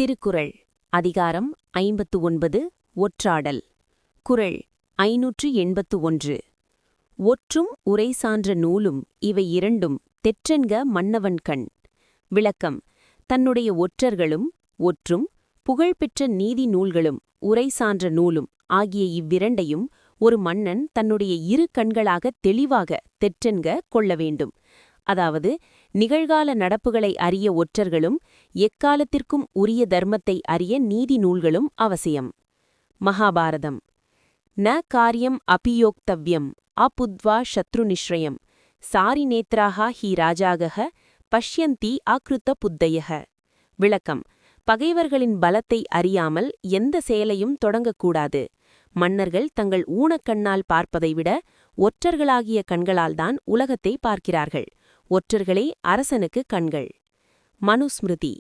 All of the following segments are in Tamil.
திருக்குறள் அதிகாரம் 59 ஒற்றாடல். குறள் 581. ஒற்றும் உரை சான்ற நூலும் இவை இரண்டும் தெற்றென்க மன்னவன்கண். விளக்கம்: தன்னுடைய ஒற்றர்களும் ஒற்றும் புகழ்பெற்ற நீதி நூல்களும் உரை சான்ற நூலும் ஆகிய இவ்விரண்டையும் ஒரு மன்னன் தன்னுடைய இரு கண்களாக தெளிவாக தெற்றென்க கொள்ள வேண்டும். அதாவது, நிகழ்கால நடப்புகளை அறிய ஒற்றர்களும் எக்காலத்திற்கும் உரிய தர்மத்தை அறிய நீதி நூல்களும் அவசியம். மகாபாரதம். ந காரியம் அபியோக்தவ்யம் அபுத்வா சத்ருநிஸ்ரயம் சாரிநேத்ராஹ ஹி ராஜாகஹ பஷ்யந்தி ஆக்ருத்த புத்தயஹ. விளக்கம்: பகைவர்களின் பலத்தை அறியாமல் எந்த செயலையும் தொடங்கக்கூடாது. மன்னர்கள் தங்கள் ஊனக்கண்ணால் பார்ப்பதை விட ஒற்றர்களாகிய கண்களால்தான் உலகத்தை பார்க்கிறார்கள். ஒற்றர்களே அரசனுக்கு கண்கள். மனுஸ்மிருதி.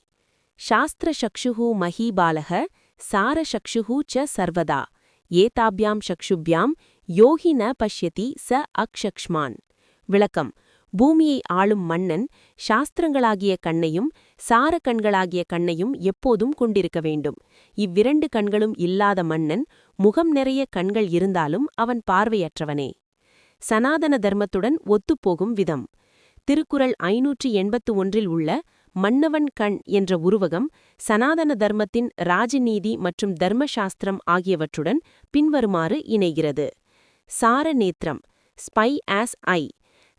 சாஸ்திர சக்ஷுஹு மஹீபாலக சார சக்ஷுஹு ச சர்வதா ஏதாப்யாம் சக்ஷுப்யாம் யோகி ந பஷ்யதி ச அக்ஷக்ஷ்மான். விளக்கம்: பூமியை ஆளும் மன்னன் சாஸ்திரங்களாகிய கண்ணையும் சார கண்களாகிய கண்ணையும் எப்போதும் கொண்டிருக்க வேண்டும். இவ்விரண்டு கண்களும் இல்லாத மன்னன் முகம் நிறைய கண்கள் இருந்தாலும் அவன் பார்வையற்றவனே. சனாதன தர்மத்துடன் ஒத்துப்போகும் விதம். திருக்குறள் 581 உள்ள மன்னவன் கண் என்ற உருவகம் சனாதன தர்மத்தின் ராஜநீதி மற்றும் தர்மசாஸ்திரம் ஆகியவற்றுடன் பின்வருமாறு இணைகிறது. சார நேத்திரம், ஸ்பை ஆஸ் ஐ.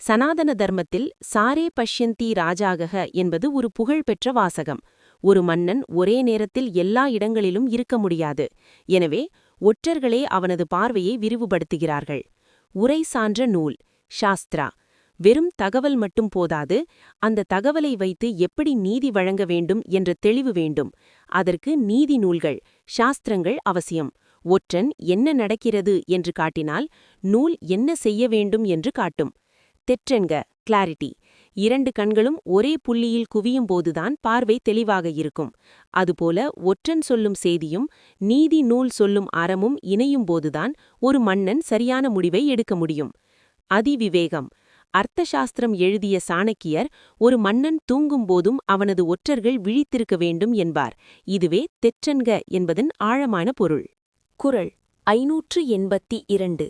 சனாதன தர்மத்தில் சாரே பஷ்யந்தி ராஜாகஹ என்பது ஒரு புகழ்பெற்ற வாசகம். ஒரு மன்னன் ஒரே நேரத்தில் எல்லா இடங்களிலும் இருக்க முடியாது. எனவே ஒற்றர்களே அவனது பார்வையை விரிவுபடுத்துகிறார்கள். உரை சான்ற நூல், சாஸ்திரா. வெறும் தகவல் மட்டும் போதாது, அந்த தகவலை வைத்து எப்படி நீதி வழங்க வேண்டும் என்ற தெளிவு வேண்டும். அதற்கு நீதி நூல்கள், சாஸ்திரங்கள் அவசியம். ஒற்றன் என்ன நடக்கிறது என்று காட்டினால் நூல் என்ன செய்ய வேண்டும் என்று காட்டும். தெற்றென்க, கிளாரிட்டி. இரண்டு கண்களும் ஒரே புள்ளியில் குவியும் போதுதான் பார்வை தெளிவாக இருக்கும். அதுபோல ஒற்றன் சொல்லும் செய்தியும் நீதி நூல் சொல்லும் அறமும் இணையும் போதுதான் ஒரு மன்னன் சரியான முடிவை எடுக்க முடியும். அதிவிவேகம். அர்த்தசாஸ்திரம் எழுதிய சாணக்கியர் ஒரு மன்னன் தூங்கும்போதும் அவனது ஒற்றர்கள் விழித்திருக்க வேண்டும் என்பார். இதுவே தெற்றென்க என்பதன் ஆழமான பொருள். குறள் 582.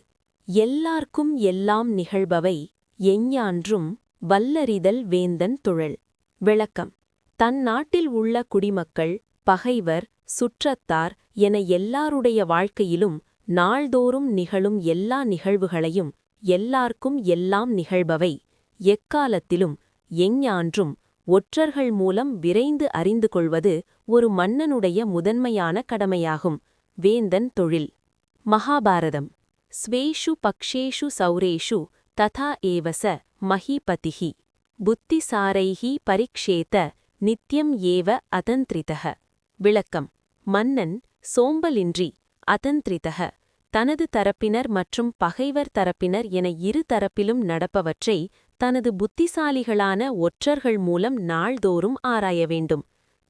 எல்லார்க்கும் எல்லாம் நிகழ்பவை எஞ்ஞான்றும் வல்லறிதல் வேந்தன் தொழல். விளக்கம்: தன் நாட்டில் உள்ள குடிமக்கள், பகைவர், சுற்றத்தார் என எல்லாருடைய வாழ்க்கையிலும் நாள்தோறும் நிகழும் எல்லா நிகழ்வுகளையும் எல்லார்க்கும் எல்லாம் நிகழ்பவை எக்காலத்திலும் எஞ்ஞான்றும் ஒற்றர்கள் மூலம் விரைந்து அறிந்து கொள்வது ஒரு மன்னனுடைய முதன்மையான கடமையாகும். வேந்தன் தொழில். மகாபாரதம். ஸ்வேஷு பக்ஷேஷு சௌரேஷு ததா ஏவச மஹீபதிஹி புத்திசாரைஹி பரீக்ஷேத நித்யம் ஏவ அதந்திரிதஹ. விளக்கம்: மன்னன் சோம்பலின்றி அதந்திரிதஹ தனது தரப்பினர் மற்றும் பகைவர் தரப்பினர் என இரு தரப்பிலும் நடப்பவற்றை தனது புத்திசாலிகளான ஒற்றர்கள் மூலம் நாள்தோறும் ஆராய வேண்டும்.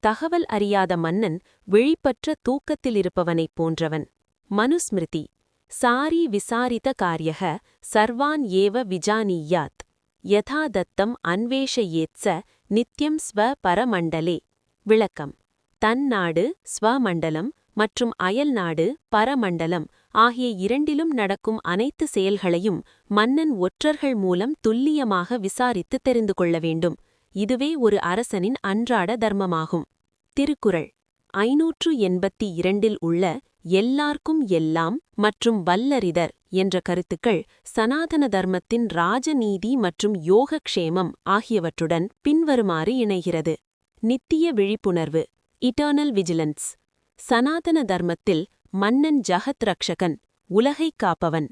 தகவல் அறியாத மன்னன் விழிப்பற்ற தூக்கத்திலிருப்பவனைப் போன்றவன். மனுஸ்மிருதி. சாரி விசாரித காரியக சர்வான் ஏவ விஜானீயாத் யதா தத்தம் அன்வேஷயேத்ஸ நித்யம் ஸ்வ பரமண்டலே. விளக்கம்: தன் நாடு ஸ்வமண்டலம் மற்றும் அயல் நாடு பரமண்டலம் ஆகிய இரண்டிலும் நடக்கும் அனைத்து செயல்களையும் மன்னன் ஒற்றர்கள் மூலம் துல்லியமாக விசாரித்து தெரிந்து கொள்ள வேண்டும். இதுவே ஒரு அரசனின் அன்றாட தர்மமாகும். திருக்குறள் 582 உள்ள எல்லார்க்கும் எல்லாம் மற்றும் வல்லறிதர் என்ற கருத்துக்கள் சனாதன தர்மத்தின் ராஜநீதி மற்றும் யோகக்ஷேமம் ஆகியவற்றுடன் பின்வருமாறு இணைகிறது. நித்திய விழிப்புணர்வு, இட்டர்னல் விஜிலன்ஸ். சனாதன தர்மத்தில் மன்னன் ஜகத் ரக்ஷகன், உலகைக் காப்பவன்.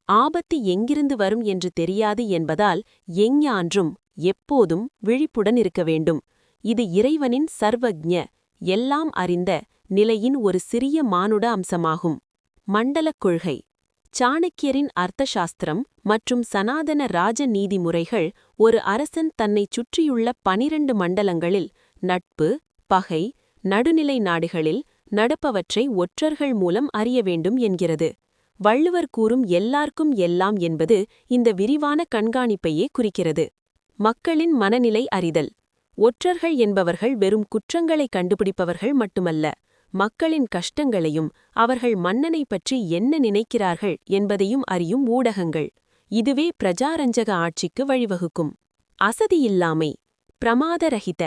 ஆபத்து எங்கிருந்து வரும் என்று தெரியாது என்பதால் எஞ்ஞான்றும் எப்போதும் விழிப்புடன் இருக்க வேண்டும். இது இறைவனின் சர்வஜ்ஞ, எல்லாம் அறிந்த நிலையின் ஒரு சிறிய மானுட அம்சமாகும். மண்டலக் கொள்கை. சாணக்கியரின் அர்த்தசாஸ்திரம் மற்றும் சனாதன ராஜ நீதிமுறைகள் ஒரு அரசன் தன்னைச் சுற்றியுள்ள 12 மண்டலங்களில் நட்பு, பகை, நடுநிலை நாடுகளில் நடப்பவற்றை ஒற்றர்கள் மூலம் அறிய வேண்டும் என்கிறது. வள்ளுவர் கூறும் எல்லார்க்கும் எல்லாம் என்பது இந்த விரிவான கண்காணிப்பையே குறிக்கிறது. மக்களின் மனநிலை அறிதல். ஒற்றர்கள் என்பவர்கள் வெறும் குற்றங்களை கண்டுபிடிப்பவர்கள் மட்டுமல்ல, மக்களின் கஷ்டங்களையும் அவர்கள் மன்னனை பற்றி என்ன நினைக்கிறார்கள் என்பதையும் அறியும் ஊடகங்கள். இதுவே பிரஜாரஞ்சக ஆட்சிக்கு வழிவகுக்கும். அசதியில்லாமை. பிரமாதரஹித.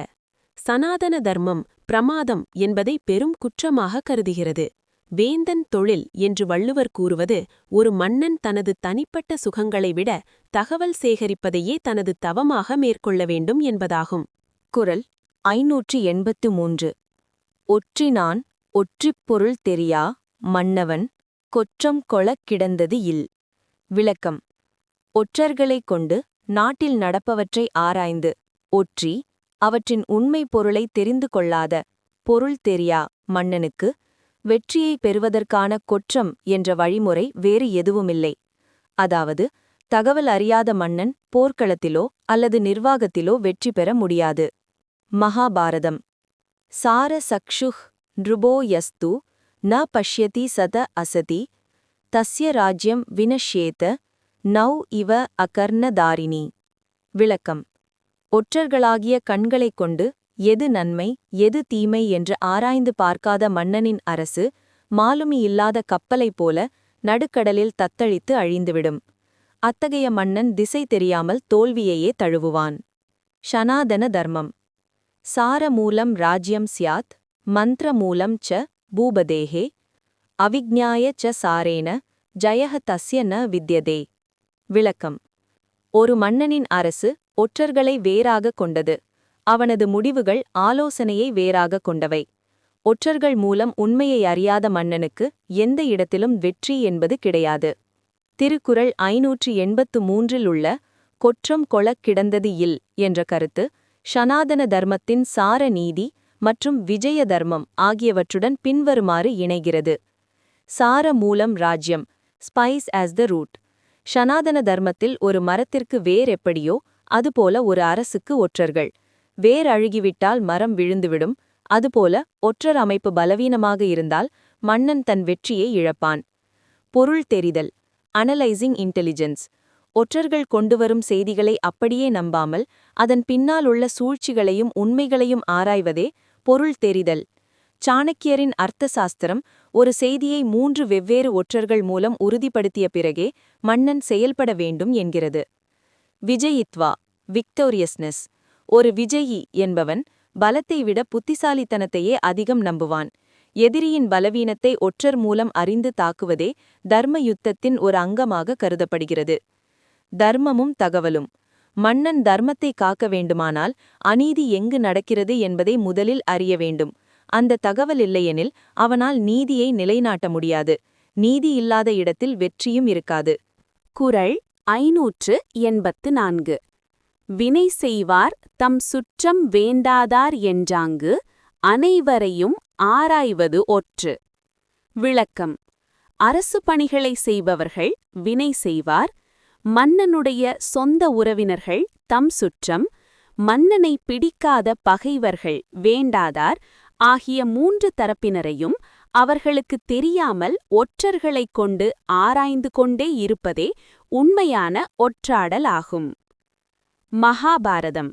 சனாதன தர்மம் பிரமாதம் என்பதை பெரும் குற்றமாக கருதுகிறது. வேந்தன் தொழில் என்று வள்ளுவர் கூறுவது ஒரு மன்னன் தனது தனிப்பட்ட சுகங்களை விட தகவல் சேகரிப்பதையே தனது தவமாக மேற்கொள்ள வேண்டும் என்பதாகும். குறள் 583. ஒற்றினான் ஒற்றிப் பொருள் தெரியா மன்னவன் கொற்றம் கொளக் கிடந்தது இல். விளக்கம். ஒற்றர்களைக் கொண்டு நாட்டில் நடப்பவற்றை ஆராய்ந்து ஒற்றி அவற்றின் உண்மை பொருளை தெரிந்து கொள்ளாத பொருள் தெரியா மன்னனுக்கு வெற்றியை பெறுவதற்கான கொற்றம் என்ற வழிமுறை வேறு எதுவுமில்லை. அதாவது, தகவல் அறியாத மன்னன் போர்க்களத்திலோ அல்லது நிர்வாகத்திலோ வெற்றி பெற முடியாது. மகாபாரதம். சார சக்ஷுஹ் ந்ருபோ யஸ்து ந பஷ்யதி சத அசதி தஸ்ய ராஜ்யம் வினஷ்யேத நௌ இவ அகர்ணதாரிணி. விளக்கம். ஒற்றர்களாகிய கண்களைக் கொண்டு எது நன்மை எது தீமை என்று ஆராய்ந்து பார்க்காத மன்னனின் அரசு மாலுமி இல்லாத கப்பலைப் போல நடுக்கடலில் தத்தளித்து அழிந்துவிடும். அத்தகைய மன்னன் திசை தெரியாமல் தோல்வியையே தழுவுவான். ஷனாதன தர்மம். சார மூலம் ராஜ்யம் ஸ்யாத் மந்த்ர மூலம் ச பூபதேஹே அவிஜ்ஞாய ச சாரேன ஜயஹ தஸ்ய ந வித்யதே. விளக்கம். ஒரு மன்னனின் அரசு ஒற்றர்களை வேறாக கொண்டது. அவனது முடிவுகள் ஆலோசனையை வேறாக கொண்டவை. ஒற்றர்கள் மூலம் உண்மையை அறியாத மன்னனுக்கு எந்த இடத்திலும் வெற்றி என்பது கிடையாது. திருக்குறள் 583 உள்ள கொற்றம் கொளக் கிடந்தது இல் என்ற கருத்து ஷனாதன தர்மத்தின் சார நீதி மற்றும் விஜய தர்மம் ஆகியவற்றுடன் பின்வருமாறு இணைகிறது. சார மூலம் ராஜ்யம் ஸ்பைஸ் ஆஸ் த ரூட். ஷனாதன தர்மத்தில் ஒரு மரத்திற்கு வேர் எப்படியோ அதுபோல ஒரு அரசுக்கு ஒற்றர்கள். வேர் அழுகிவிட்டால் மரம் விழுந்துவிடும். அதுபோல ஒற்றர் அமைப்பு பலவீனமாக இருந்தால் மன்னன் தன் வெற்றியை இழப்பான். பொருள் தெரிதல் அனலைசிங் இன்டெலிஜென்ஸ். ஒற்றர்கள் கொண்டுவரும் செய்திகளை அப்படியே நம்பாமல் அதன் பின்னால் உள்ள சூழ்ச்சிகளையும் உண்மைகளையும் ஆராய்வதே பொருள் தெரிதல். சாணக்கியரின் அர்த்த சாஸ்திரம் ஒரு செய்தியை 3 வெவ்வேறு ஒற்றர்கள் மூலம் உறுதிப்படுத்திய பிறகே மன்னன் செயல்பட வேண்டும் என்கிறது. விஜயித்வா விக்டோரியஸ்னஸ். ஒரு விஜயி என்பவன் பலத்தை விட புத்திசாலித்தனத்தையே அதிகம் நம்புவான். எதிரியின் பலவீனத்தை ஒற்றர் மூலம் அறிந்து தாக்குவதே தர்ம யுத்தத்தின் ஒரு அங்கமாக கருதப்படுகிறது. தர்மமும் தகவலும். மன்னன் தர்மத்தை காக்க வேண்டுமானால் அநீதி எங்கு நடக்கிறது என்பதை முதலில் அறிய வேண்டும். அந்த தகவல் இல்லையெனில் அவனால் நீதியை நிலைநாட்ட முடியாது. நீதி இல்லாத இடத்தில் வெற்றியும் இருக்காது. குறள் 584. வினை செய்வார் தம் சுற்றம் வேண்டாதார் என்றாங்கு அனைவரையும் ஆராய்வது ஒற்று. விளக்கம். அரசு பணிகளை செய்பவர்கள் வினை செய்வார். மன்னனுடைய சொந்த உறவினர்கள் தம் சுற்றம், மன்னனை பிடிக்காத பகைவர்கள் வேண்டாதார் ஆகிய 3 தரப்பினரையும் அவர்களுக்கு தெரியாமல் ஒற்றர்களைக் கொண்டு ஆராய்ந்து கொண்டே இருப்பதே உண்மையான ஒற்றாடல் ஆகும். மகாபாரதம்.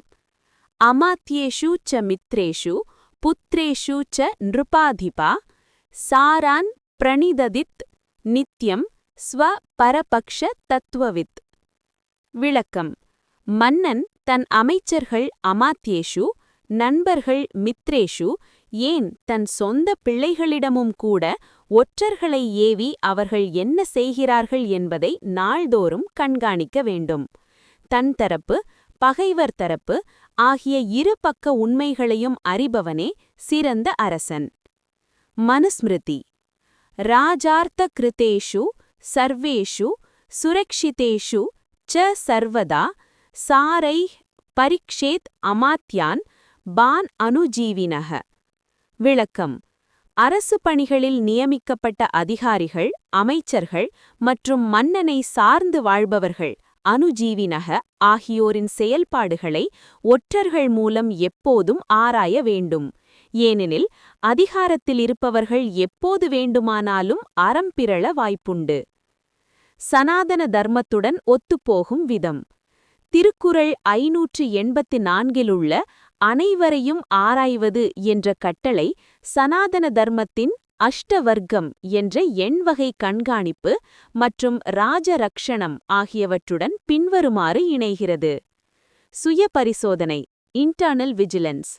அமாத்யேஷு ச மித்ரேஷு புத்ரேஷு ச நிருபாதிபா சாரான் பிரணிததித் நித்யம் ஸ்வ பரபக்ஷ தத்துவவித். விளக்கம். மன்னன் தன் அமைச்சர்கள் அமாத்யேஷு, நண்பர்கள் மித்ரேஷு, ஏன் தன் சொந்த பிள்ளைகளிடமும் கூட ஒற்றர்களை ஏவி அவர்கள் என்ன செய்கிறார்கள் என்பதை நாள்தோறும் கண்காணிக்க வேண்டும். தன் தரப்பு பகைவர் தரப்பு ஆகிய இரு பக்க உண்மைகளையும் அறிபவனே சிறந்த அரசன். மனுஸ்மிருதி. ராஜார்த்த கிருதேஷு சர்வேஷு சுரக்ஷிதேஷு ச சர்வதா சாரைஹ் பரீக்ஷேத் அமாத்யான் பான் அனுஜீவினஹ. விளக்கம். அரசு பணிகளில் நியமிக்கப்பட்ட அதிகாரிகள், அமைச்சர்கள் மற்றும் மன்னனை சார்ந்து வாழ்பவர்கள் அனுஜீவினக ஆகியோரின் செயல்பாடுகளை ஒற்றர்கள் மூலம் எப்போதும் ஆராய வேண்டும். ஏனெனில் அதிகாரத்தில் இருப்பவர்கள் எப்போது வேண்டுமானாலும் அறம் பிறழ வாய்ப்புண்டு. சனாதன தர்மத்துடன் ஒத்துப்போகும் விதம். திருக்குறள் 584 உள்ள அனைவரையும் ஆராய்வது என்ற கட்டளை சனாதன தர்மத்தின் அஷ்டவர்க்கம் என்ற எண்வகை கண்காணிப்பு மற்றும் ராஜரக்ஷணம் ஆகியவற்றுடன் பின்வருமாறு இணைகிறது. சுய பரிசோதனை இன்டர்னல் விஜிலன்ஸ்.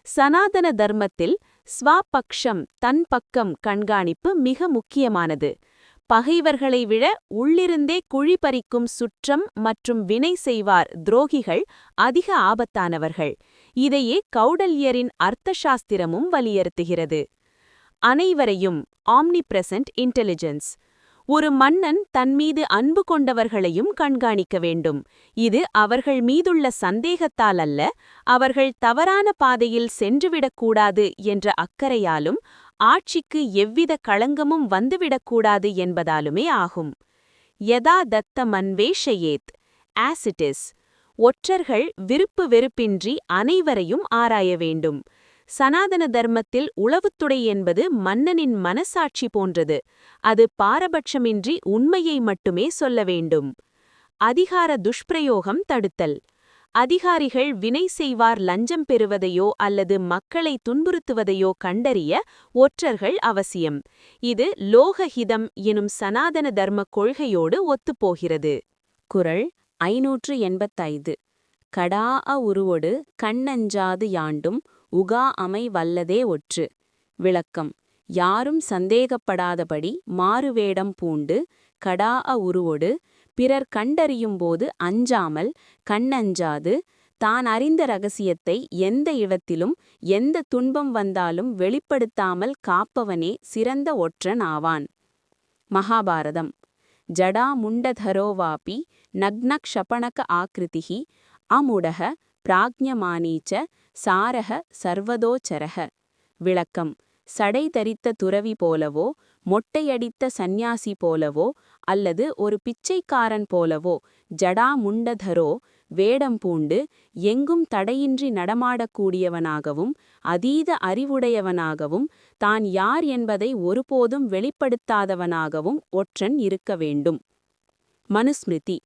சனாதன தர்மத்தில் ஸ்வபக்ஷம் தன் பக்கம் கண்காணிப்பு மிக முக்கியமானது. பகைவர்களை விட உள்ளிருந்தே குழி பறிக்கும் சுற்றம் மற்றும் வினை செய்வார் துரோகிகள் அதிக ஆபத்தானவர்கள். இதையே கௌடல்யரின் அர்த்தசாஸ்திரமும் வலியுறுத்துகிறது. அனைவரையும் ஆம்னிபிரசன்ட் இன்டெலிஜென்ஸ். ஒரு மன்னன் தன்மீது அன்பு கொண்டவர்களையும் கண்காணிக்க வேண்டும். இது அவர்கள் மீதுள்ள சந்தேகத்தால் அல்ல, அவர்கள் தவறான பாதையில் சென்றுவிடக்கூடாது என்ற அக்கறையாலும் ஆட்சிக்கு எவ்வித களங்கமும் வந்துவிடக்கூடாது என்பதாலுமே ஆகும். யதா தத்த மன்வேஷயேத் ஆசிட்டிஸ். ஒற்றர்கள் விருப்பு வெறுப்பின்றி அனைவரையும் ஆராய வேண்டும். சனாதன தர்மத்தில் உளவுத்துறை என்பது மன்னனின் மனசாட்சி போன்றது. அது பாரபட்சமின்றி உண்மையை மட்டுமே சொல்ல வேண்டும். அதிகார துஷ்பிரயோகம் தடுத்தல். அதிகாரிகள் வினை செய்வார் லஞ்சம் பெறுவதையோ அல்லது மக்களை துன்புறுத்துவதையோ கண்டறிய ஒற்றர்கள் அவசியம். இது லோகஹிதம் எனும் சனாதன தர்ம கொள்கையோடு ஒத்துப்போகிறது. குறள் 585. கடாஅ உருவொடு கண்ணஞ்சாது யாண்டும் உகா அமை வல்லதே ஒற்று. விளக்கம். யாரும் சந்தேகப்படாதபடி மாறுவேடம் பூண்டு கடாஅ உருவொடு பிறர் கண்டறியும்போது அஞ்சாமல் கண்ணஞ்சாது தான் அறிந்த இரகசியத்தை எந்த இடத்திலும் எந்த துன்பம் வந்தாலும் வெளிப்படுத்தாமல் காப்பவனே சிறந்த ஒற்றன் ஆவான். மகாபாரதம். ஜடா முண்டதரோவாபி நக்னக்ஷபணக ஆக்ருதிஹி அமுடக பிராக்ஞமானீச்ச சாரக சர்வதோச்சரக. விளக்கம். சடை தரித்த துறவி போலவோ மொட்டையடித்த சந்நியாசி போலவோ அல்லது ஒரு பிச்சைக்காரன் போலவோ ஜடா முண்டதரோ வேடம் பூண்டு எங்கும் தடையின்றி நடமாடக்கூடியவனாகவும் அதீத அறிவுடையவனாகவும் தான் யார் என்பதை ஒருபோதும் வெளிப்படுத்தாதவனாகவும் ஒற்றன் இருக்க வேண்டும். மனுஸ்மிருதி.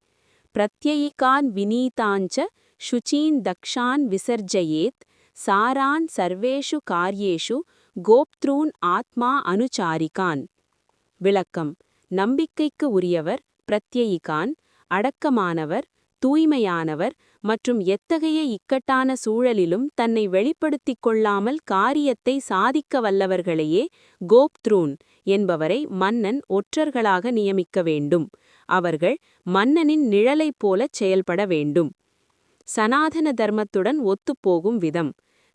பிரத்யயிகான் வினீதாஞ்ச சுச்சீன் தக்ஷான் விசர்ஜயேத் சாரான் சர்வேஷு கார்யேஷு கோப்த்ரூன் ஆத்மா அனுசாரிகான். விளக்கம். நம்பிக்கைக்கு உரியவர் பிரத்யயிகான், அடக்கமானவர், தூய்மையானவர் மற்றும் எத்தகைய இக்கட்டான சூழலிலும் தன்னை வெளிப்படுத்திக் கொள்ளாமல் காரியத்தை சாதிக்க வல்லவர்களையே கோப்த்ரூன் என்பவரை மன்னன் ஒற்றர்களாக நியமிக்க வேண்டும். அவர்கள் மன்னனின் நிழலைப் போலச் செயல்பட வேண்டும். சனாதன தர்மத்துடன் ஒத்துப்போகும் விதம்.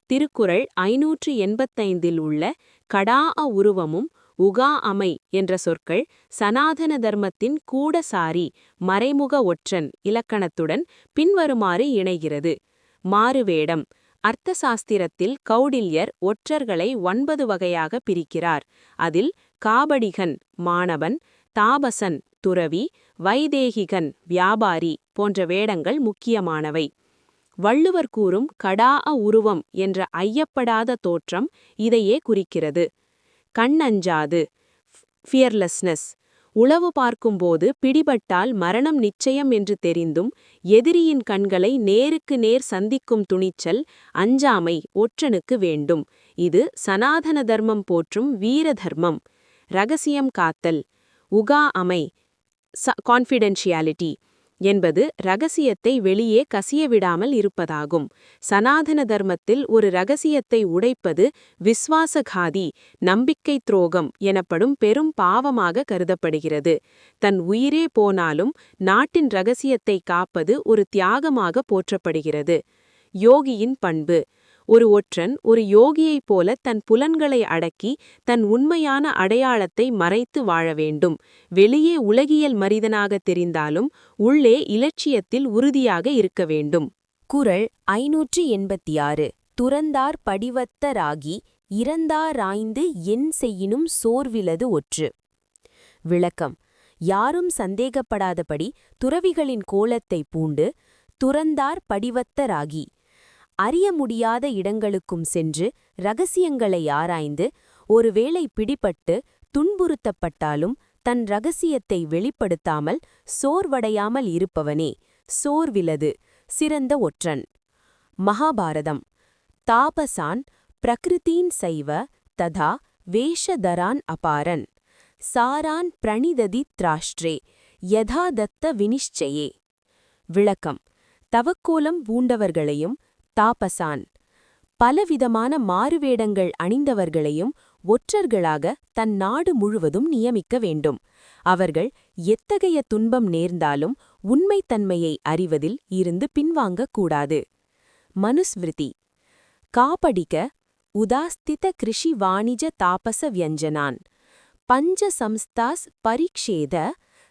திருக்குறள் 585 உள்ள கடாஅ உருவமும் உகா அமை என்ற சொற்கள் சனாதன தர்மத்தின் கூடசாரி மறைமுக ஒற்றன் இலக்கணத்துடன் பின்வருமாறு இணைகிறது. மாறுவேடம். அர்த்தசாஸ்திரத்தில் கௌடில்யர் ஒற்றர்களை 9 வகையாக பிரிக்கிறார். அதில் காபடிகன் மாணவன், தாபசன் துறவி, வைதேகிகன் வியாபாரி போன்ற வேடங்கள் முக்கியமானவை. வள்ளுவர் கூறும் கடாஅ உருவம் என்ற ஐயப்படாத தோற்றம் இதையே குறிக்கிறது. கண்ணஞ்சாது ஃபியர்லெஸ்னஸ். உளவு பார்க்கும்போது பிடிபட்டால் மரணம் நிச்சயம் என்று தெரிந்தும் எதிரியின் கண்களை நேருக்கு நேர் சந்திக்கும் துணிச்சல், அஞ்சாமை ஒற்றனுக்கு வேண்டும். இது சனாதன தர்மம் போற்றும் வீர தர்மம். இரகசியம் காத்தல். உகா அமை கான்ஃபிடென்ஷியாலிட்டி என்பது இரகசியத்தை வெளியே கசியவிடாமல் இருப்பதாகும். சனாதன தர்மத்தில் ஒரு இரகசியத்தை உடைப்பது விஸ்வாசகாதி நம்பிக்கை துரோகம் எனப்படும் பெரும் பாவமாக கருதப்படுகிறது. தன் உயிரே போனாலும் நாட்டின் இரகசியத்தை காப்பது ஒரு தியாகமாக போற்றப்படுகிறது. யோகியின் பண்பு. ஒரு ஒற்றன் ஒரு யோகியைப் போல தன் புலன்களை அடக்கி தன் உண்மையான அடையாளத்தை மறைத்து வாழ வேண்டும். வெளியே உலகியல் மனிதனாக தெரிந்தாலும் உள்ளே இலட்சியத்தில் உறுதியாக இருக்க வேண்டும். குறள் 586. துறந்தார் படிவத்தராகி இறந்தாராய்ந்து என் செய்யினும் சோர்விலது ஒற்று. விளக்கம். யாரும் சந்தேகப்படாதபடி துறவிகளின் கோலத்தை பூண்டு துறந்தார் படிவத்தராகி அறிய முடியாத இடங்களுக்கும் சென்று இரகசியங்களை ஆராய்ந்து ஒருவேளை பிடிபட்டு துன்புறுத்தப்பட்டாலும் தன் இரகசியத்தை வெளிப்படுத்தாமல் சோர்வடையாமல் இருப்பவனே சோர்விலது சிறந்த ஒற்றன். மகாபாரதம். தாபசான் பிரகிருதீன் சைவ ததா வேஷதரான் அபாரன் சாரான் பிரணிததி திராஷ்ட்ரே யதா தத்த வினிஷ்சயே. விளக்கம். தவக்கோலம் பூண்டவர்களையும் தாபசான் பலவிதமான மாறுவேடங்கள் அணிந்தவர்களையும் ஒற்றர்களாக தன் நாடு முழுவதும் நியமிக்க வேண்டும். அவர்கள் எத்தகைய துன்பம் நேர்ந்தாலும் உண்மைத்தன்மையை அறிவதில் இருந்து பின்வாங்கக்கூடாது. மனுஸ்மிருதி. காபடிக உதாஸ்தித கிருஷி வாணிஜ தாபச வியஞ்சனான் பஞ்ச சம்ஸ்தாஸ் பரீக்ஷேத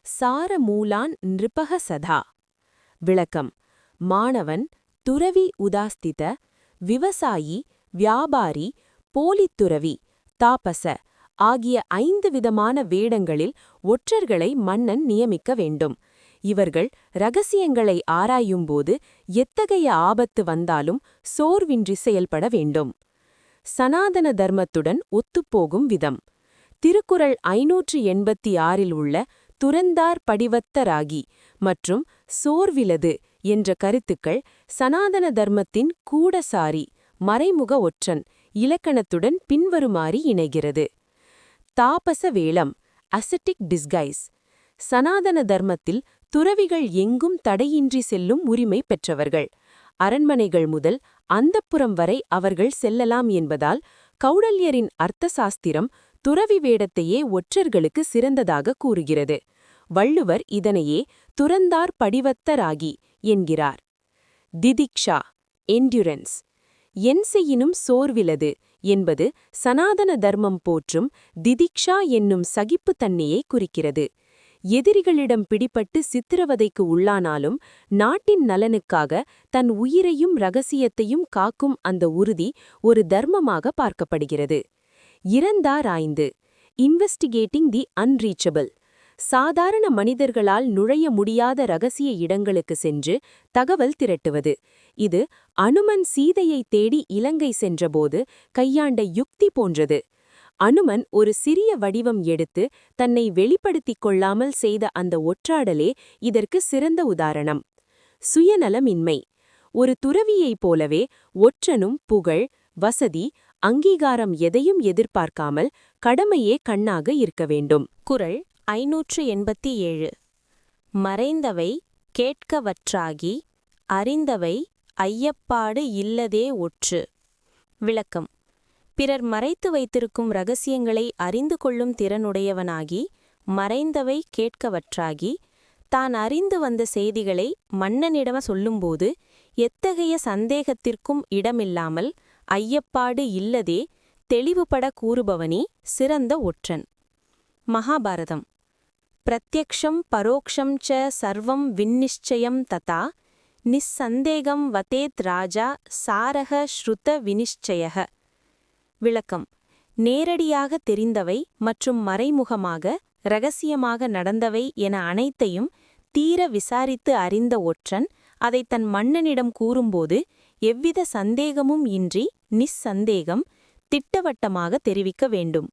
சாரமூலான் நிருபக சதா. விளக்கம். மாணவன், துறவி உதாஸ்தித, விவசாயி, வியாபாரி, போலித்துறவி, தாபச ஆகிய 5 விதமான வேடங்களில் ஒற்றர்களை மன்னன் நியமிக்க வேண்டும். இவர்கள் இரகசியங்களை ஆராயும்போது எத்தகைய ஆபத்து வந்தாலும் சோர்வின்றி செயல்பட வேண்டும். சனாதன தர்மத்துடன் ஒத்துப்போகும் விதம். திருக்குறள் 586 உள்ள துறந்தார் படிவத்தராகி மற்றும் சோர்விலது என்ற கருத்துக்கள் சனாதன தர்மத்தின் கூடசாரி மறைமுக ஒற்றன் இலக்கணத்துடன் பின்வருமாறு இணைகிறது. தாபச வேளம் அசெட்டிக் டிஸ்கைஸ். சனாதன தர்மத்தில் துறவிகள் எங்கும் தடையின்றி செல்லும் உரிமை பெற்றவர்கள். அரண்மனைகள் முதல் அந்தப்புறம் வரை அவர்கள் செல்லலாம் என்பதால் கௌடல்யரின் அர்த்தசாஸ்திரம் துறவி வேடத்தையே ஒற்றர்களுக்கு சிறந்ததாக கூறுகிறது. வள்ளுவர் இதனையே துறந்தார் படிவத்தராகி என்கிறார். திதிக்ஷா என்டுரன்ஸ். என் செய்யினும் சோர்விலது என்பது சனாதன தர்மம் போற்றும் திதிக்ஷா என்னும் சகிப்புத்தன்மையை குறிக்கிறது. எதிரிகளிடம் பிடிபட்டு சித்திரவதைக்கு உள்ளானாலும் நாட்டின் நலனுக்காக தன் உயிரையும் இரகசியத்தையும் காக்கும் அந்த உறுதி ஒரு தர்மமாக பார்க்கப்படுகிறது. இறந்தாராய்ந்து இன்வெஸ்டிகேட்டிங் தி அன்ரீச்சபிள். சாதாரண மனிதர்களால் நுழைய முடியாத இரகசிய இடங்களுக்கு சென்று தகவல் திரட்டுவது. இது அனுமன் சீதையை தேடி இலங்கை சென்றபோது கையாண்ட யுக்தி போன்றது. அனுமன் ஒரு சிறிய வடிவம் எடுத்து தன்னை வெளிப்படுத்திக் கொள்ளாமல் செய்த அந்த ஒற்றாடலே இதற்கு சிறந்த உதாரணம். சுயநலமின்மை. ஒரு துறவியைப் போலவே ஒற்றனும் புகழ், வசதி, அங்கீகாரம் எதையும் எதிர்பார்க்காமல் கடமையே கண்ணாக இருக்க வேண்டும். குறள் 587. மறைந்தவை கேட்கவற்றாகி அறிந்தவை ஐயப்பாடு இல்லதே ஒற்று. விளக்கம். பிறர் மறைத்து வைத்திருக்கும் இரகசியங்களை அறிந்து கொள்ளும் திறனுடையவனாகி மறைந்தவை கேட்கவற்றாகி தான் அறிந்து வந்த செய்திகளை மன்னனிடம் சொல்லும்போது எத்தகைய சந்தேகத்திற்கும் இடமில்லாமல் ஐயப்பாடு இல்லதே தெளிவுபட கூறுபவனே சிறந்த ஒற்றன். மகாபாரதம். பிரத்யக்ஷம் பரோக்ஷம் ச சர்வம் விநிச்சயம் ததா நிஸ்சந்தேகம் வதேத் ராஜா சாரக ஸ்ருத விநிச்சயக. விளக்கம். நேரடியாக தெரிந்தவை மற்றும் மறைமுகமாக இரகசியமாக நடந்தவை என அனைத்தையும் தீர விசாரித்து அறிந்த ஒற்றன் அதை தன் மன்னனிடம் கூறும்போது எவ்வித சந்தேகமும் இன்றி நிஸ்சந்தேகம் திட்டவட்டமாக தெரிவிக்க வேண்டும்.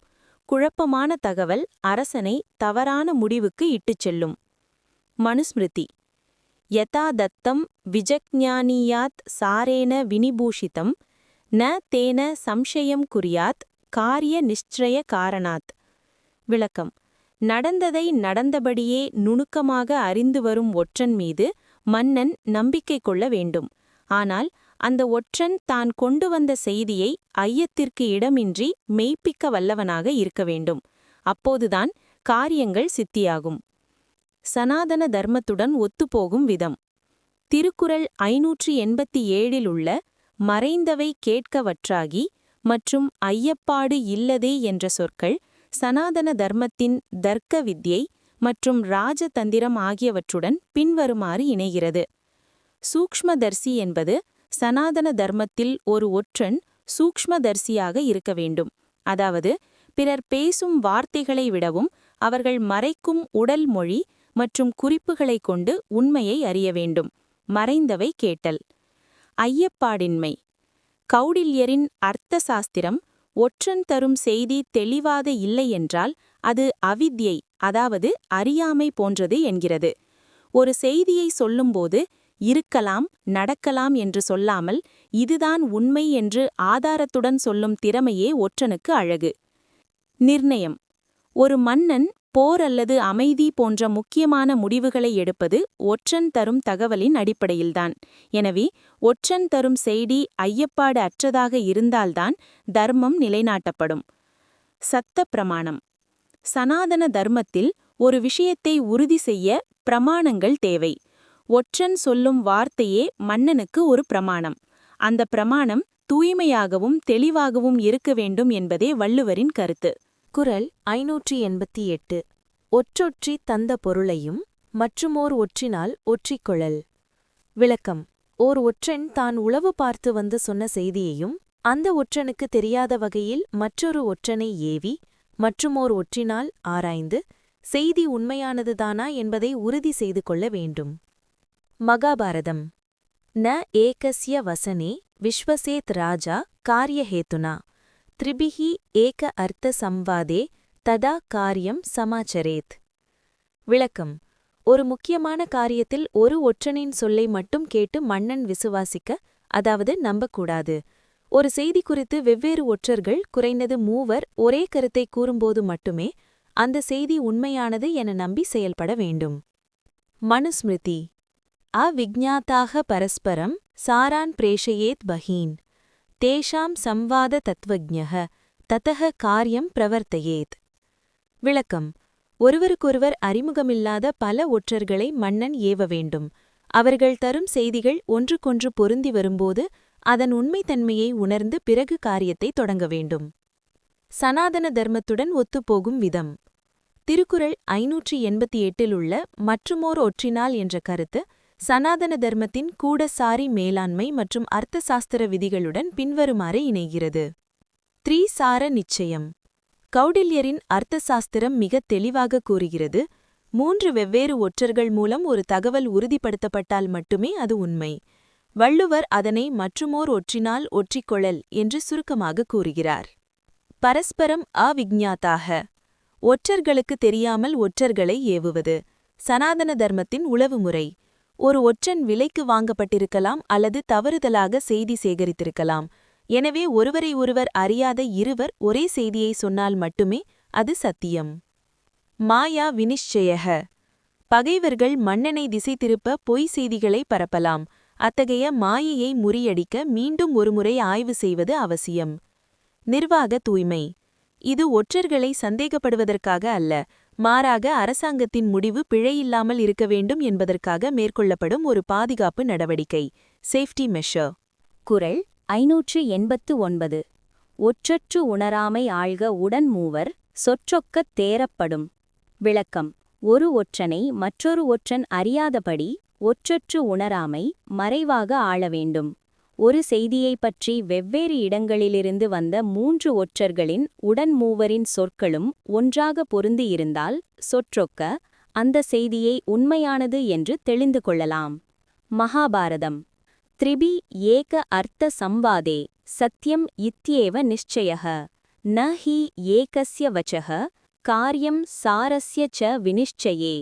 குழப்பமான தகவல் அரசனை தவறான முடிவுக்கு இட்டுச் செல்லும். மனுஸ்மிருதி. யதா தத்தம் விஜக்ஞானியாத் சாரேன வினிபூஷிதம் ந தேன சம்சயம் குறியாத் காரிய நிச்சய காரணாத். விளக்கம். நடந்ததை நடந்தபடியே நுணுக்கமாக அறிந்து வரும் ஒற்றன் மீது மன்னன் நம்பிக்கை கொள்ள வேண்டும். ஆனால் அந்த ஒற்றன் தான் கொண்டு வந்த செய்தியை ஐயத்திற்கு இடமின்றி மெய்ப்பிக்க வல்லவனாக இருக்க வேண்டும். அப்போதுதான் காரியங்கள் சித்தியாகும். சனாதன தர்மத்துடன் ஒத்துப்போகும் விதம். திருக்குறள் 587 உள்ள மறைந்தவை கேட்கவற்றாகி மற்றும் ஐயப்பாடு இல்லதே என்ற சொற்கள் சனாதன தர்மத்தின் தர்க்க வித்யை மற்றும் ராஜதந்திரம் ஆகியவற்றுடன் பின்வருமாறு இணைகிறது. சூக்ஷ்மதர்சி என்பது சனாதன தர்மத்தில் ஒரு ஒற்றன் சூக்ஷ்மதர்சியாக இருக்க வேண்டும். அதாவது பிறர் பேசும் வார்த்தைகளை விடவும் அவர்கள் மறைக்கும் உடல் மொழி மற்றும் குறிப்புகளை கொண்டு உண்மையை அறிய வேண்டும். மறைந்தவை கேட்டல். ஐயப்பாடின்மை. கௌடில்யரின் அர்த்த சாஸ்திரம் ஒற்றன் தரும் செய்தி தெளிவாத இல்லையென்றால் அது அவித்யை, அதாவது அறியாமை போன்றது என்கிறது. ஒரு செய்தியை சொல்லும்போது இருக்கலாம், நடக்கலாம் என்று சொல்லாமல் இதுதான் உண்மை என்று ஆதாரத்துடன் சொல்லும் திறமையே ஒற்றனுக்கு அழகு. நிர்ணயம். ஒரு மன்னன் போர் அல்லது அமைதி போன்ற முக்கியமான முடிவுகளை எடுப்பது ஒற்றன் தரும் தகவலின் அடிப்படையில்தான். எனவே ஒற்றன் தரும் செய்தி ஐயப்பாடு அற்றதாக இருந்தால்தான் தர்மம் நிலைநாட்டப்படும். சத்த பிரமாணம். சனாதன தர்மத்தில் ஒரு விஷயத்தை உறுதி செய்ய பிரமாணங்கள் தேவை. ஒற்றன் சொல்லும் வார்த்தையே மன்னனுக்கு ஒரு பிரமாணம். அந்த பிரமாணம் தூய்மையாகவும் தெளிவாகவும் இருக்க வேண்டும் என்பதே வள்ளுவரின் கருத்து. குறள் 588. ஒற்றொற்றி தந்த பொருளையும் மற்றுமோர் ஒற்றினால் ஒற்றிக்கொள்ளல். விளக்கம். ஓர் ஒற்றன் தான் உளவு பார்த்து வந்து சொன்ன செய்தியையும் அந்த ஒற்றனுக்கு தெரியாத வகையில் மற்றொரு ஒற்றனை ஏவி மற்றுமோர் ஒற்றினால் ஆராய்ந்து செய்தி உண்மையானதுதானா என்பதை உறுதி செய்து கொள்ள வேண்டும். மகாபாரதம். ந ஏகஸ்ய வசனே விஸ்வசேத் ராஜா காரியஹேதுனா த்ரிபிஹி ஏக அர்த்த சம்வாதே ததா காரியம் சமாச்சரேத். விளக்கம். ஒரு முக்கியமான காரியத்தில் ஒரு ஒற்றனின் சொல்லை மட்டும் கேட்டு மன்னன் விசுவாசிக்க, அதாவது நம்பக்கூடாது. ஒரு செய்தி குறித்து வெவ்வேறு ஒற்றர்கள் குறைந்தது 3 ஒரே கருத்தை கூறும்போது மட்டுமே அந்த செய்தி உண்மையானது என நம்பி செயல்பட வேண்டும். மனுஸ்மிருதி. அவிஜ்ஞாதாக பரஸ்பரம் சாரான் பிரேஷயேத் பஹீன் தேஷாம் சம்வாத தத்வஜ்ஞः ததஹ காரியம் பிரவர்த்தயேத். விளக்கம். ஒருவருக்கொருவர் அறிமுகமில்லாத பல ஒற்றர்களை மன்னன் ஏவ வேண்டும். அவர்கள் தரும் செய்திகள் ஒன்றுக்கொன்று பொருந்தி வரும்போது அதன் உண்மைத்தன்மையை உணர்ந்து பிறகு காரியத்தை தொடங்க வேண்டும். சனாதன தர்மத்துடன் ஒத்துப்போகும் விதம். திருக்குறள் 588 உள்ள மற்றுமோர் ஒற்றினால் என்ற கருத்து சனாதன தர்மத்தின் கூடசாரி மேலாண்மை மற்றும் அர்த்தசாஸ்திர விதிகளுடன் பின்வருமாறு இணைகிறது. த்ரீசார நிச்சயம். கௌடில்யரின் அர்த்தசாஸ்திரம் மிகத் தெளிவாக கூறுகிறது, 3 வெவ்வேறு ஒற்றர்கள் மூலம் ஒரு தகவல் உறுதிப்படுத்தப்பட்டால் மட்டுமே அது உண்மை. வள்ளுவர் அதனை மற்றுமோர் ஒற்றினால் ஒற்றிக்கொள்ளல் என்று சுருக்கமாக கூறுகிறார். பரஸ்பரம் அவிஜ்ஞாதாக. ஒற்றர்களுக்கு தெரியாமல் ஒற்றர்களை ஏவுவது சனாதன தர்மத்தின் உளவுமுறை. ஒரு ஒற்றன் விலைக்கு வாங்கப்பட்டிருக்கலாம் அல்லது தவறுதலாக செய்தி சேகரித்திருக்கலாம். எனவே ஒருவரை ஒருவர் அறியாத இருவர் ஒரே செய்தியை சொன்னால் மட்டுமே அது சத்தியம். மாயா வினிஷ்சயக. பகைவர்கள் மன்னனை திசை திருப்ப பொய் செய்திகளை பரப்பலாம். அத்தகைய மாயையை முறியடிக்க மீண்டும் ஒருமுறை ஆய்வு செய்வது அவசியம். நிர்வாக தூய்மை. இது ஒற்றர்களை சந்தேகப்படுவதற்காக அல்ல, மாறாக அரசாங்கத்தின் முடிவு பிழையில்லாமல் இருக்க வேண்டும் என்பதற்காக மேற்கொள்ளப்படும் ஒரு பாதுகாப்பு நடவடிக்கை. Safety measure. குறள் 589. ஒற்றற்று உணராமை ஆள்க உடன் மூவர் சொற்றொக்கத் தேரப்படும். விளக்கம். ஒரு ஒற்றனை மற்றொரு ஒற்றன் அறியாதபடி ஒற்றற்று உணராமை மறைவாக ஆள வேண்டும். ஒரு செய்தியைப் பற்றி வெவ்வேறு இடங்களிலிருந்து வந்த 3 ஒற்றர்களின் உடன் மூவரின் சொற்களும் ஒன்றாக பொருந்தியிருந்தால் சொற்றொக்க அந்த செய்தியை உண்மையானது என்று தெளிந்து கொள்ளலாம். மகாபாரதம். த்ரிபி ஏக அர்த்த சம்வாதே சத்யம் இத்யேவ நிச்சயः ந ஹி ஏகஸ்ய வச்சः காரியம் சாரஸ்ய ச வினிஷ்சயே.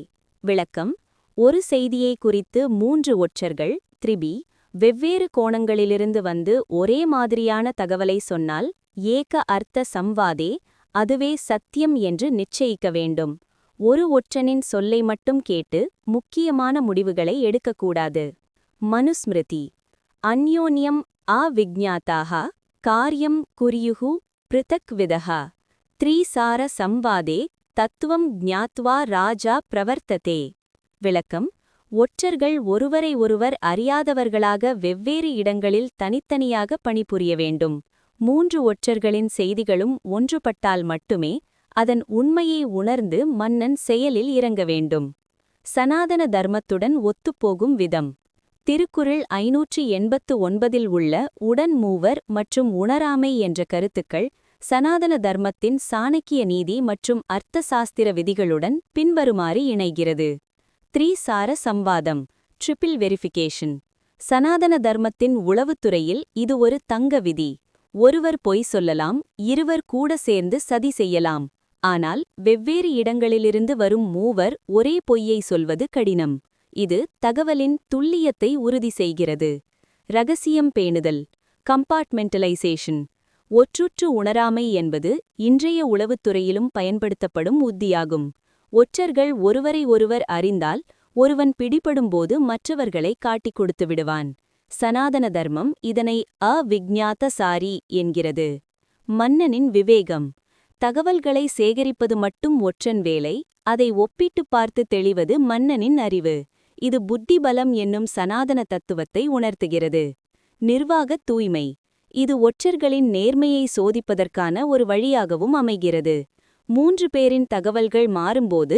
விளக்கம். ஒரு செய்தியை குறித்து 3 ஒற்றர்கள் த்ரிபி வெவ்வேறு கோணங்களிலிருந்து வந்து ஒரே மாதிரியான தகவலை சொன்னால் ஏக அர்த்த சம்வாதே அதுவே சத்தியம் என்று நிச்சயிக்க வேண்டும். ஒரு ஒற்றனின் சொல்லை மட்டும் கேட்டு முக்கியமான முடிவுகளை எடுக்கக்கூடாது. மனுஸ்மிருதி. அந்யோன்யம் அவிஜ்ஞாதாக காரியம் குறியுஹு பிருதக் விதஹ த்ரீசார சம்வாதே தத்துவம் ஞாத்வா ராஜா பிரவர்த்ததே. விளக்கம். ஒற்றர்கள் ஒருவரை ஒருவர் அறியாதவர்களாக வெவ்வேறு இடங்களில் தனித்தனியாக பணிபுரிய வேண்டும். 3 ஒற்றர்களின் செய்திகளும் ஒன்றுபட்டால் மட்டுமே அதன் உண்மையை உணர்ந்து மன்னன் செயலில் இறங்க வேண்டும். சனாதன தர்மத்துடன் ஒத்துப்போகும் விதம். திருக்குறள் 589 உள்ள உடன் மூவர் மற்றும் உணராமை என்ற கருத்துக்கள் சனாதன தர்மத்தின் சாணக்கிய நீதி மற்றும் அர்த்தசாஸ்திர விதிகளுடன் பின்வருமாறு இணைகிறது. த்ரீசார சம்வாதம். Triple verification. சனாதன தர்மத்தின் உளவுத்துறையில் இது ஒரு தங்க விதி. ஒருவர் பொய் சொல்லலாம், இருவர் கூட சேர்ந்து சதி செய்யலாம். ஆனால் வெவ்வேறு இடங்களிலிருந்து வரும் மூவர் ஒரே பொய்யை சொல்வது கடினம். இது தகவலின் துல்லியத்தை உறுதி செய்கிறது. ரகசியம் பேணுதல் கம்பார்ட்மெண்டலைசேஷன் ஒற்றுற்று உணராமை என்பது இன்றைய உளவுத்துறையிலும் பயன்படுத்தப்படும் உத்தியாகும். ஒற்றர்கள் ஒருவரை ஒருவர் அறிந்தால் ஒருவன் பிடிபடும்போது மற்றவர்களை காட்டிக் கொடுத்து விடுவான். சனாதன தர்மம் இதனை அவிக்ஞாத சாரி என்கிறது. மன்னனின் விவேகம் தகவல்களை சேகரிப்பது மட்டும் ஒற்றன் வேலை, அதை ஒப்பிட்டுப் பார்த்து தெளிவது மன்னனின் அறிவு. இது புத்திபலம் என்னும் சனாதன தத்துவத்தை உணர்த்துகிறது. நிர்வாகத் தூய்மை இது ஒற்றர்களின் நேர்மையை சோதிப்பதற்கான ஒரு வழியாகவும் அமைகிறது. 3 பேரின் தகவல்கள் மாறும்போது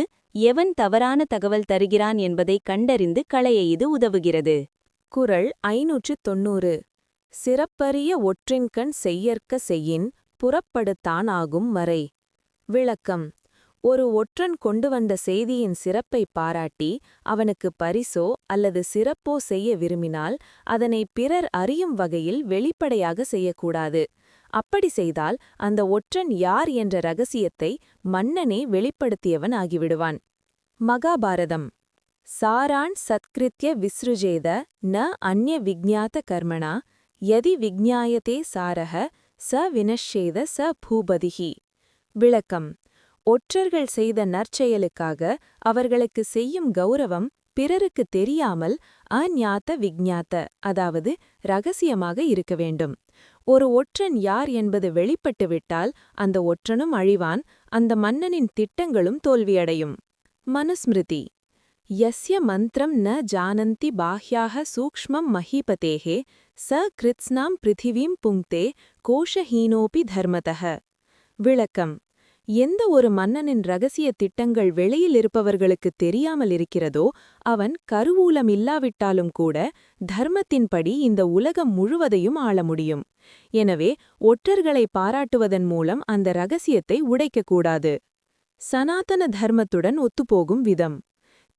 எவன் தவறான தகவல் தருகிறான் என்பதை கண்டறிந்து களைய இது உதவுகிறது. குறள் 590 சிறப்பரிய ஒற்றின்கண் செய்யற்க செய்யின் புறப்படுத்தான் ஆகும் மறை. விளக்கம் ஒரு ஒற்றன் கொண்டு வந்த செய்தியின் சிறப்பை பாராட்டி அவனுக்கு பரிசோ அல்லது சிறப்போ செய்ய விரும்பினால் அதனை பிறர் அறியும் வகையில் வெளிப்படையாக செய்யக்கூடாது. அப்படி செய்தால் அந்த ஒற்றன் யார் என்ற ரகசியத்தை மன்னனே வெளிப்படுத்தியவன் ஆகிவிடுவான். மகாபாரதம் சாரான் சத்கிருத்ய விஸ்ருஜேத ந அந்ய விஜ்ஞாத கர்மணா யதி விஜ்ஞாயதே சாரக ச வினஷ்யேத ச பூபதிஹி. விளக்கம் ஒற்றர்கள் செய்த நற்செயலுக்காக அவர்களுக்கு செய்யும் கௌரவம் பிறருக்கு தெரியாமல் அஞாத்த விஜ்ஞாத்த அதாவது ரகசியமாக இருக்க வேண்டும். ஒரு ஒற்றன் யார் என்பது வெளிப்பட்டுவிட்டால் அந்த ஒற்றனும் அழிவான், அந்த மன்னனின் திட்டங்களும் தோல்வியடையும். மனுஸ்மிருதி யஸ்ய மந்த்ரம் ந ஜானந்தி பாஹ்யாக சூக்ஷ்மம் மஹீபதேஹே ச கிருத்ஸ்னாம் பிருத்திவீம் புங்க்தே கோஷஹீனோபி தர்மதஹ. விளக்கம் எந்த ஒரு மன்னனின் ரகசிய திட்டங்கள் வெளியில் இருப்பவர்களுக்கு தெரியாமல் இருக்கிறதோ அவன் கருவூலம் இல்லாவிட்டாலும் கூட தர்மத்தின்படி இந்த உலகம் முழுவதையும் ஆள முடியும். எனவே ஒற்றர்களை பாராட்டுவதன் மூலம் அந்த ரகசியத்தை உடைக்கக்கூடாது. சனாதன தர்மத்துடன் ஒத்துப்போகும் விதம்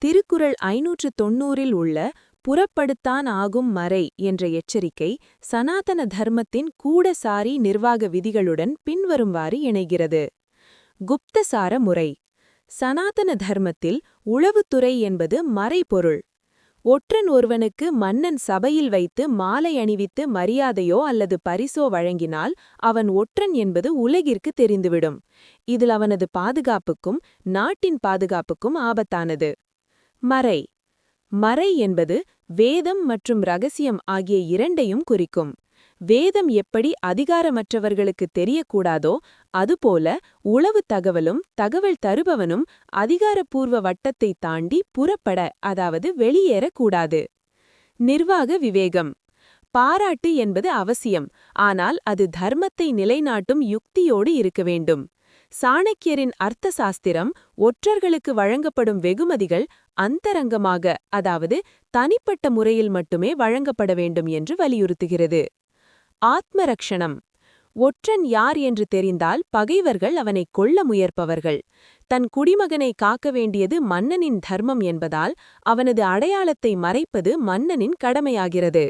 திருக்குறள் 590 உள்ள புறப்படுத்தான் ஆகும் மறை என்ற எச்சரிக்கை சனாதன தர்மத்தின் கூடசாரி நிர்வாக விதிகளுடன் பின்வருமாறு இணைகிறது. குப்தசார முறை சனாதன தர்மத்தில் உளவுத்துறை என்பது மறைபொருள். ஒற்றன் ஒருவனுக்கு மன்னன் சபையில் வைத்து மாலை அணிவித்து மரியாதையோ அல்லது பரிசோ வழங்கினால் அவன் ஒற்றன் என்பது உலகிற்கு தெரிந்துவிடும். இதில் அவனது பாதுகாப்புக்கும் நாட்டின் பாதுகாப்புக்கும் ஆபத்தானது. மறை மறை என்பது வேதம் மற்றும் ரகசியம் ஆகிய இரண்டையும் குறிக்கும். வேதம் எப்படி அதிகாரமற்றவர்களுக்கு தெரியக்கூடாதோ அதுபோல உளவு தகவலும் தகவல் தருபவனும் அதிகாரப்பூர்வ வட்டத்தை தாண்டி புறப்பட அதாவது வெளியேறக்கூடாது. நிர்வாக விவேகம் பாராட்டு என்பது அவசியம், ஆனால் அது தர்மத்தை நிலைநாட்டும் யுக்தியோடு இருக்க வேண்டும். சாணக்கியரின் அர்த்த சாஸ்திரம் ஒற்றர்களுக்கு வழங்கப்படும் வெகுமதிகள் அந்தரங்கமாக அதாவது தனிப்பட்ட முறையில் மட்டுமே வழங்கப்பட வேண்டும் என்று வலியுறுத்துகிறது. ஆத்மரக்ஷணம் ஒற்றன் யார் என்று தெரிந்தால் பகைவர்கள் அவனை கொல்ல முயற்பவர்கள். தன் குடிமகனை காக்க வேண்டியது மன்னனின் தர்மம் என்பதால் அவனது அடையாளத்தை மறைப்பது மன்னனின் கடமையாகிறது.